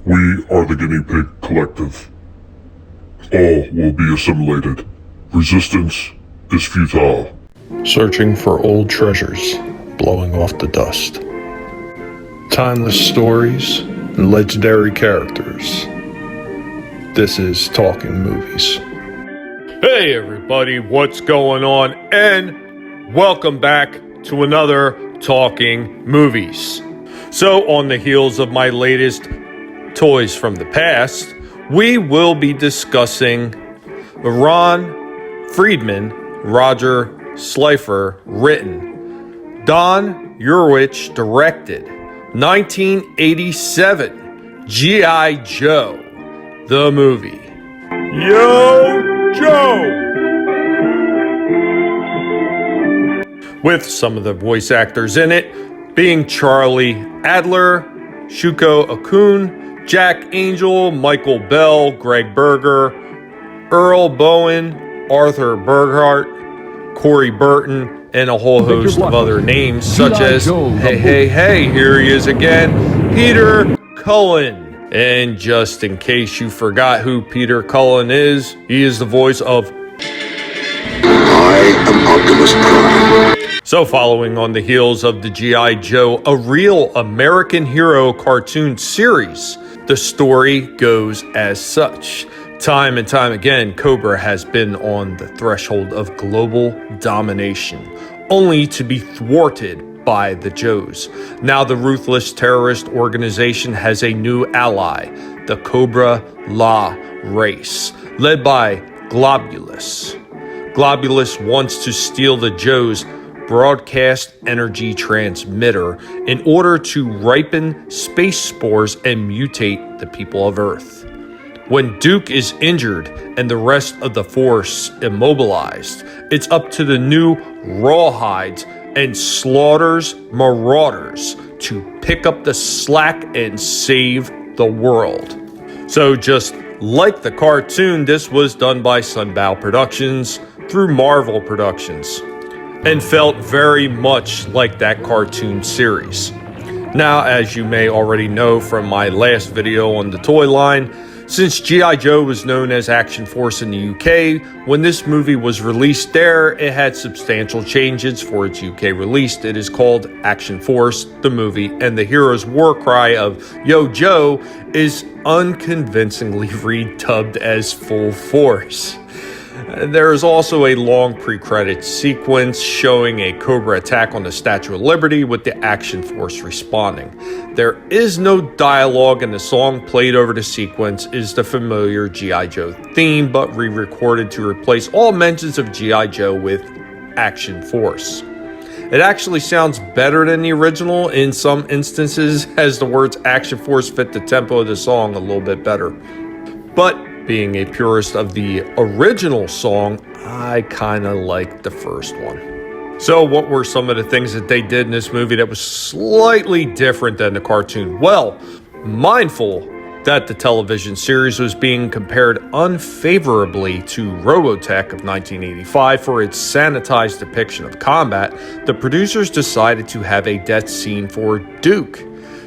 We are the Guinea Pig Collective. All will be assimilated. Resistance is futile. Searching for old treasures, blowing off the dust. Timeless stories and legendary characters. This is Talking Movies. Hey everybody, what's going on? And welcome back to another Talking Movies. So on the heels of my latest Toys from the Past, we will be discussing the Ron Friedman, Roger Slifer written, Don Urwich directed, 1987, G.I. Joe, the movie. Yo, Joe! With some of the voice actors in it being Charlie Adler, Shuko Okun, Jack Angel, Michael Bell, Greg Berger, Earl Bowen, Arthur Burghardt, Corey Burton, and a whole host of other names such as, hey, here he is again, Peter Cullen. And just in case you forgot who Peter Cullen is, he is the voice of I am Optimus Prime. So following on the heels of the G.I. Joe, a real American hero cartoon series, the story goes as such. Time and time again, Cobra has been on the threshold of global domination, only to be thwarted by the Joes. Now the ruthless terrorist organization has a new ally, the Cobra La race, led by Globulus. Globulus wants to steal the Joes' broadcast energy transmitter in order to ripen space spores and mutate the people of Earth. When Duke is injured and the rest of the force immobilized, it's up to the new Rawhides and Slaughter's Marauders to pick up the slack and save the world. So just like the cartoon, this was done by Sunbow Productions through Marvel Productions, and felt very much like that cartoon series. Now, as you may already know from my last video on the toy line, since G.I. Joe was known as Action Force in the UK, when this movie was released there, it had substantial changes for its UK release. It is called Action Force, the movie, and the hero's war cry of Yo Joe is unconvincingly redubbed as Full Force. There is also a long pre-credits sequence showing a Cobra attack on the Statue of Liberty with the Action Force responding. There is no dialogue, and the song played over the sequence is the familiar G.I. Joe theme, but re-recorded to replace all mentions of G.I. Joe with Action Force. It actually sounds better than the original in some instances, as the words Action Force fit the tempo of the song a little bit better. But being a purist of the original song, I kind of like the first one. So what were some of the things that they did in this movie that was slightly different than the cartoon? Well, mindful that the television series was being compared unfavorably to Robotech of 1985 for its sanitized depiction of combat, the producers decided to have a death scene for Duke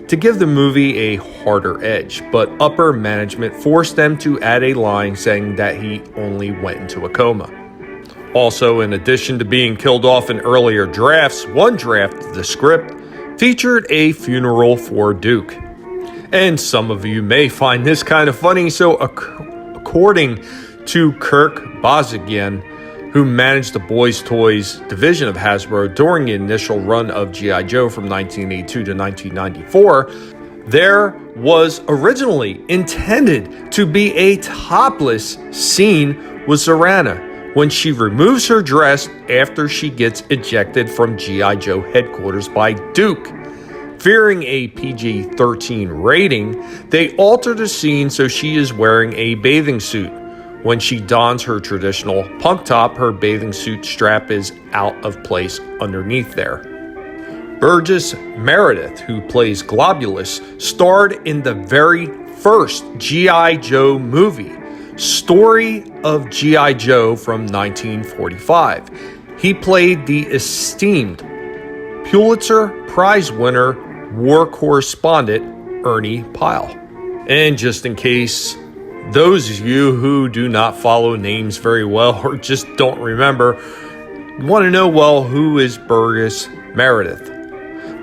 to give the movie a harder edge, but upper management forced them to add a line saying that he only went into a coma. Also, in addition to being killed off in earlier drafts, one draft of the script featured a funeral for Duke. And some of you may find this kind of funny, so according to Kirk Bozigian, who managed the Boys Toys division of Hasbro during the initial run of G.I. Joe from 1982 to 1994, there was originally intended to be a topless scene with Zorana when she removes her dress after she gets ejected from G.I. Joe headquarters by Duke. Fearing a PG-13 rating, they altered the scene so she is wearing a bathing suit. When she dons her traditional punk top, her bathing suit strap is out of place underneath there. Burgess Meredith, who plays Globulus, starred in the very first G.I. Joe movie, Story of G.I. Joe from 1945. He played the esteemed Pulitzer Prize winner war correspondent Ernie Pyle. And just in case those of you who do not follow names very well or just don't remember, want to know, well, who is Burgess Meredith?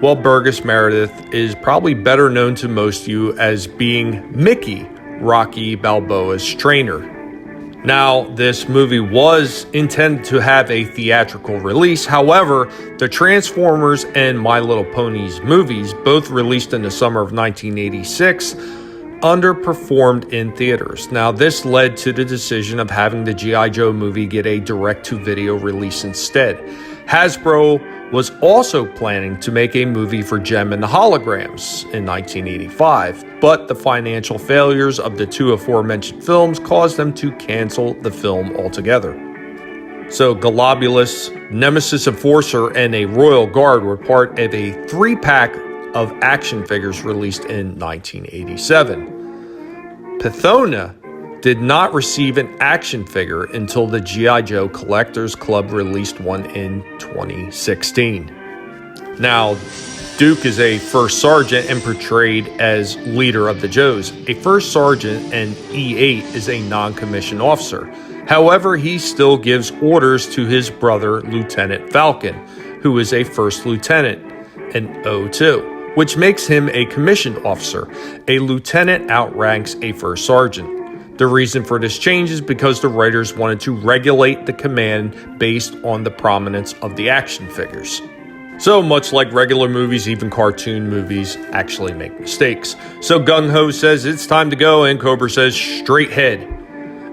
Well, Burgess Meredith is probably better known to most of you as being Mickey, Rocky Balboa's trainer. Now, this movie was intended to have a theatrical release. However, the Transformers and My Little Ponies movies, both released in the summer of 1986, underperformed in theaters. Now, this led to the decision of having the G.I. Joe movie get a direct-to-video release instead. Hasbro was also planning to make a movie for Jem and the Holograms in 1985, but the financial failures of the two aforementioned films caused them to cancel the film altogether. So Globulus, Nemesis Enforcer, and a Royal Guard were part of a 3-pack of action figures released in 1987. Pythona did not receive an action figure until the G.I. Joe Collectors Club released one in 2016. Now, Duke is a first sergeant and portrayed as leader of the Joes. A first sergeant and E8 is a non-commissioned officer. However, he still gives orders to his brother, Lieutenant Falcon, who is a first lieutenant, an O2, which makes him a commissioned officer. A lieutenant outranks a first sergeant. The reason for this change is because the writers wanted to regulate the command based on the prominence of the action figures. So much like regular movies, even cartoon movies actually make mistakes. So Gung Ho says it's time to go, and Cobra says straight head.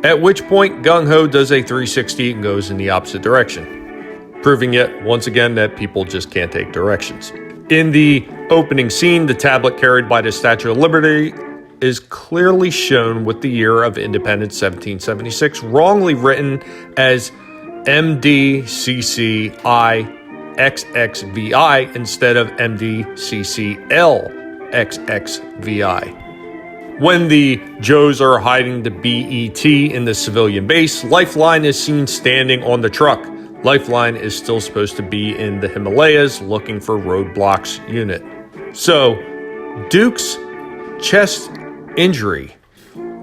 At which point Gung Ho does a 360 and goes in the opposite direction, proving yet once again that people just can't take directions. In the opening scene, the tablet carried by the Statue of Liberty is clearly shown with the year of independence 1776 wrongly written as MDCCIXXVI instead of MDCCLXXVI. When the Joes are hiding the BET in the civilian base, Lifeline is seen standing on the truck. Lifeline is still supposed to be in the Himalayas looking for Roadblock's unit. So, Duke's chest injury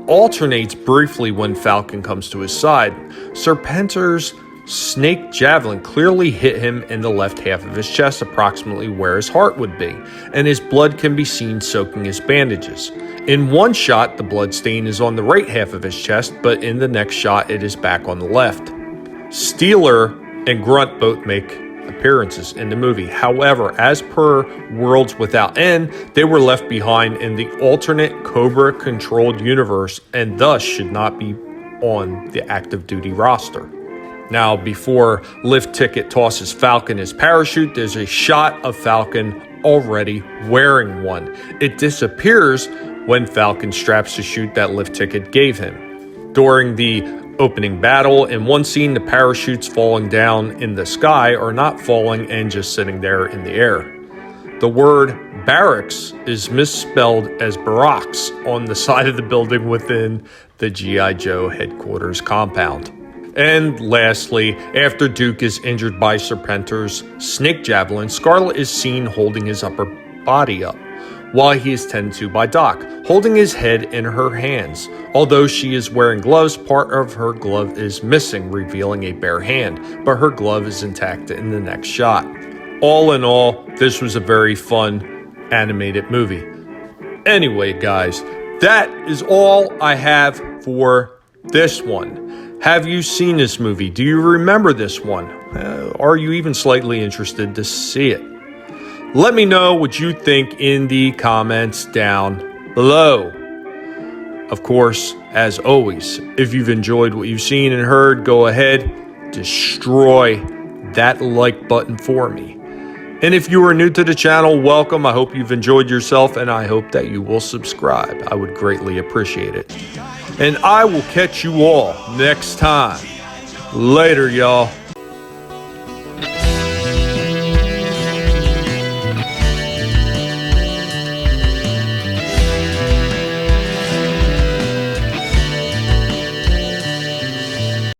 alternates briefly when Falcon comes to his side. Serpentor's snake javelin clearly hit him in the left half of his chest, approximately where his heart would be, and his blood can be seen soaking his bandages. In one shot, the blood stain is on the right half of his chest, but in the next shot, it is back on the left. Steeler and Grunt both make appearances in the movie. However, as per Worlds Without End, they were left behind in the alternate Cobra-controlled universe and thus should not be on the active duty roster. Now, before Lift Ticket tosses Falcon his parachute, there's a shot of Falcon already wearing one. It disappears when Falcon straps the chute that Lift Ticket gave him. During the opening battle, in one scene, the parachutes falling down in the sky are not falling and just sitting there in the air. The word barracks is misspelled as barracks on the side of the building within the G.I. Joe headquarters compound. And lastly, after Duke is injured by Serpentor's snake javelin, Scarlet is seen holding his upper body up, while he is tended to by Doc, holding his head in her hands. Although she is wearing gloves, part of her glove is missing, revealing a bare hand, but her glove is intact in the next shot. All in all, this was a very fun animated movie. Anyway, guys, that is all I have for this one. Have you seen this movie? Do you remember this one? Are you even slightly interested to see it? Let me know what you think in the comments down below. Of course, as always, if you've enjoyed what you've seen and heard, go ahead, destroy that like button for me. And if you are new to the channel, welcome. I hope you've enjoyed yourself, and I hope that you will subscribe. I would greatly appreciate it. And I will catch you all next time. Later, y'all.